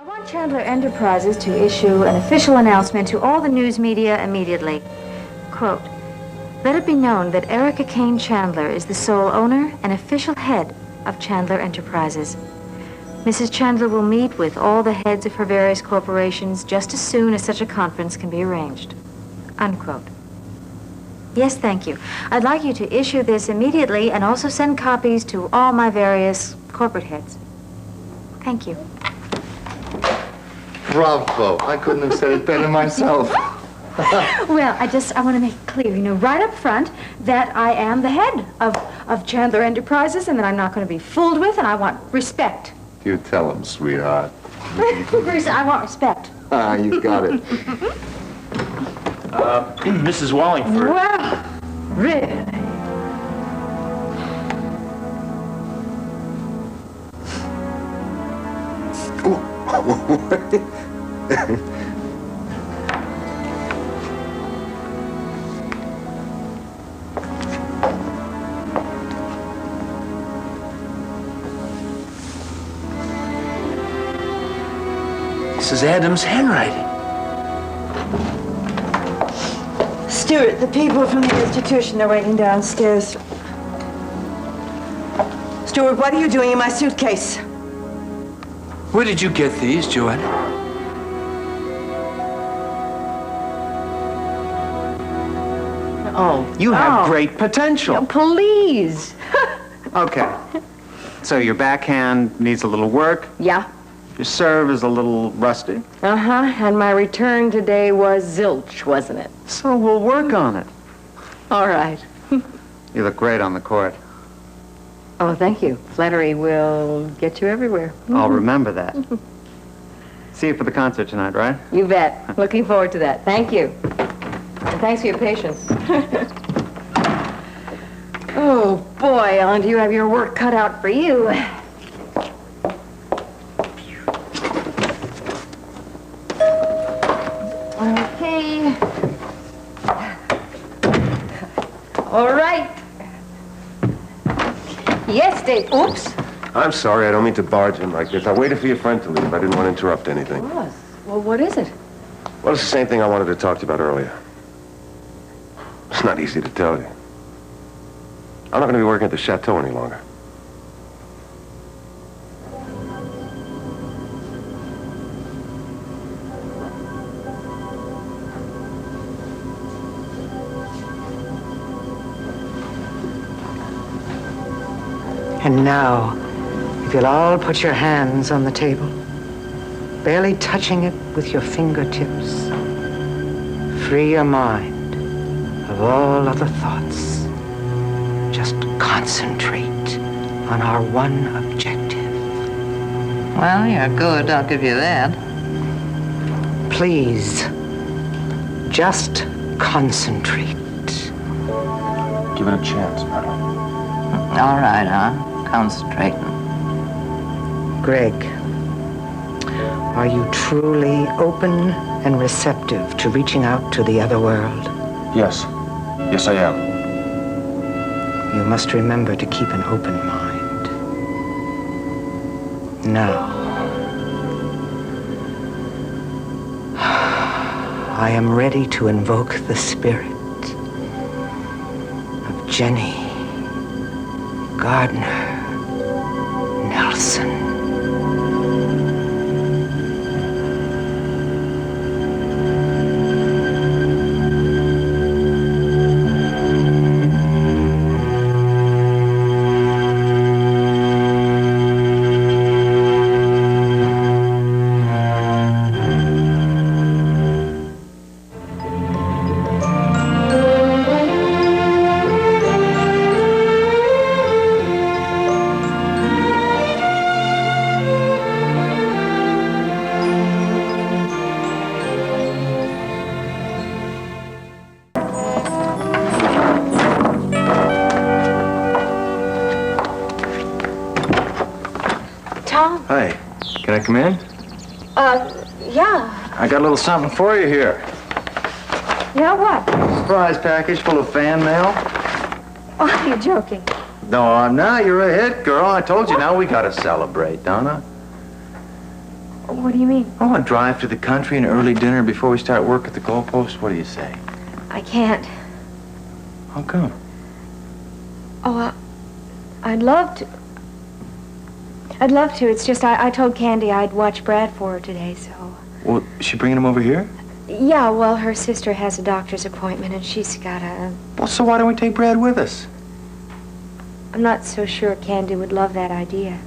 I want Chandler Enterprises to issue an official announcement to all the news media immediately. Quote, "Let it be known that Erica Kane Chandler is the sole owner and official head of Chandler Enterprises. Mrs. Chandler will meet with all the heads of her various corporations just as soon as such a conference can be arranged." Unquote. Yes, thank you. I'd like you to issue this immediately and also send copies to all my various corporate heads. Thank you. Bravo. I couldn't have said it better myself. Well, I want to make it clear, right up front, that I am the head of Chandler Enterprises and that I'm not going to be fooled with, and I want respect. You tell him, sweetheart. I want respect. Ah, you got it. Mrs. Wallingford. Wow, really? This is Adam's handwriting. Stuart, the people from the institution are waiting downstairs. Stuart, what are you doing in my suitcase? Where did you get these, Joanna? Oh. You have great potential. No, please. Okay. So your backhand needs a little work. Yeah. Your serve is a little rusty. Uh-huh. And my return today was zilch, wasn't it? So we'll work on it. All right. You look great on the court. Oh, thank you. Flattery will get you everywhere. I'll remember that. See you for the concert tonight, right? You bet. Looking forward to that. Thank you. And thanks for your patience. Oh, boy, Ellen, do you have your work cut out for you. Okay. All right. Yes, Dave. Oops. I'm sorry, I don't mean to barge in like this. I waited for your friend to leave. I didn't want to interrupt anything. Well, what is it? Well, it's the same thing I wanted to talk to you about earlier. It's not easy to tell you. I'm not going to be working at the chateau any longer. And now, if you'll all put your hands on the table, barely touching it with your fingertips, free your mind of all other thoughts. Just concentrate on our one objective. Well, you're good, I'll give you that. Please, just concentrate. Give it a chance, Myrtle. All right, concentrating. Greg, are you truly open and receptive to reaching out to the other world? Yes. Yes, I am. You must remember to keep an open mind. Now, I am ready to invoke the spirit of Jenny Gardner Nelson. Hi. Can I come in? Yeah. I got a little something for you here. Yeah, what? Surprise package full of fan mail. Oh, you're joking. No, I'm not. You're a hit, girl. I told you. Now we gotta celebrate, Donna. What do you mean? Oh, a drive to the country, an early dinner before we start work at the goalpost. What do you say? I can't. How come? Oh, I'd love to. I'd love to. It's just I told Candy I'd watch Brad for her today, so... Well, is she bringing him over here? Yeah, well, her sister has a doctor's appointment, and she's got a... Well, so why don't we take Brad with us? I'm not so sure Candy would love that idea.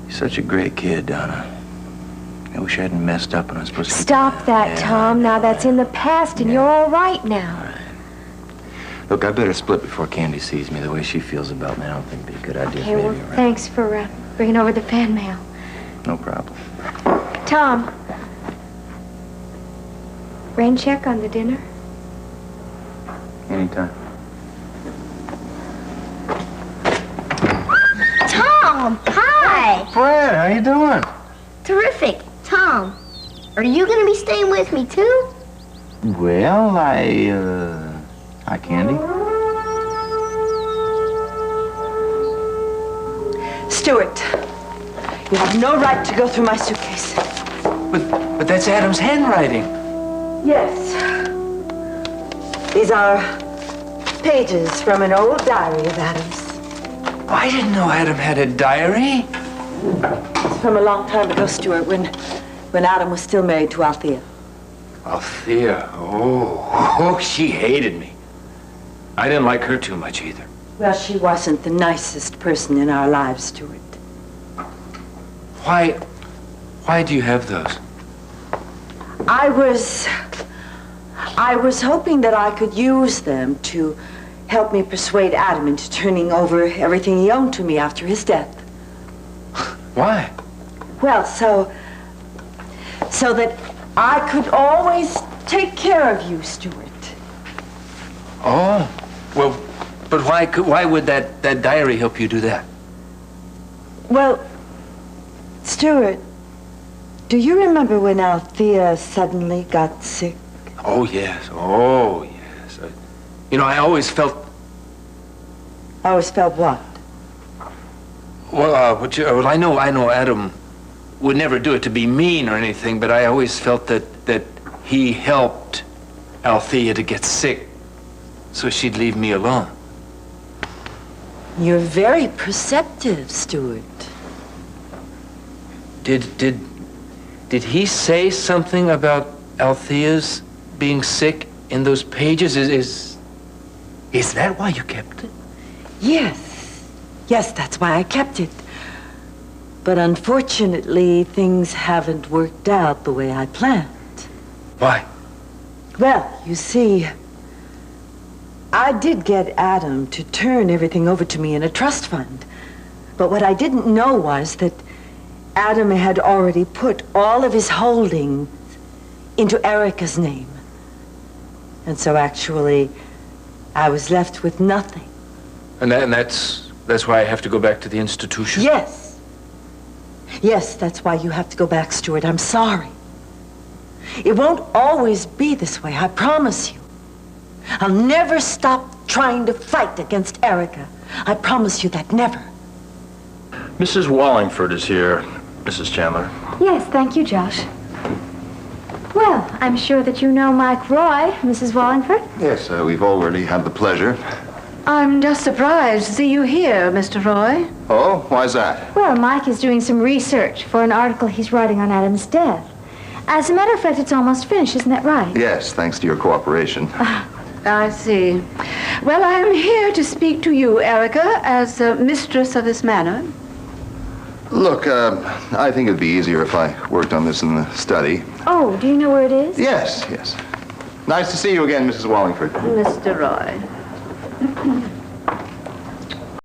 You're such a great kid, Donna. I wish I hadn't messed up and I was supposed to... Stop that, Yeah. Tom. Now, that's in the past, and you're all right now. Look, I better split before Candy sees me. The way she feels about me, I don't think it'd be a good idea Okay, for well, me to be around. thanks for bringing over the fan mail. No problem. Tom. Rain check on the dinner? Anytime. Tom, hi. Brad, how you doing? Terrific. Tom, are you going to be staying with me, too? Well, Hi, Candy. Stuart, you have no right to go through my suitcase. But that's Adam's handwriting. Yes. These are pages from an old diary of Adam's. I didn't know Adam had a diary. It's from a long time ago, Stuart, when Adam was still married to Althea. Althea. Oh, she hated me. I didn't like her too much either. Well, she wasn't the nicest person in our lives, Stuart. Why do you have those? I was hoping that I could use them to help me persuade Adam into turning over everything he owned to me after his death. Why? Well, so that I could always take care of you, Stuart. Oh, well, but why would that diary help you do that? Well, Stuart, do you remember when Althea suddenly got sick? Oh, yes. I always felt... I always felt what? Well, I know Adam would never do it to be mean or anything, but I always felt that he helped Althea to get sick so she'd leave me alone. You're very perceptive, Stuart. Did he say something about Althea's being sick in those pages? Is that why you kept it? Yes, that's why I kept it. But unfortunately, things haven't worked out the way I planned. Why? Well, you see, I did get Adam to turn everything over to me in a trust fund. But what I didn't know was that Adam had already put all of his holdings into Erica's name. And so actually, I was left with nothing. And that's why I have to go back to the institution? Yes, that's why you have to go back, Stuart. I'm sorry. It won't always be this way, I promise you. I'll never stop trying to fight against Erica. I promise you that, never. Mrs. Wallingford is here, Mrs. Chandler. Yes, thank you, Josh. Well, I'm sure that you know Mike Roy, Mrs. Wallingford. Yes, we've already had the pleasure. I'm just surprised to see you here, Mr. Roy. Oh, why's that? Well, Mike is doing some research for an article he's writing on Adam's death. As a matter of fact, it's almost finished, isn't that right? Yes, thanks to your cooperation. I see. Well, I am here to speak to you, Erica, as mistress of this manor. Look, I think it'd be easier if I worked on this in the study. Oh, do you know where it is? Yes. Nice to see you again, Mrs. Wallingford. Mr. Roy.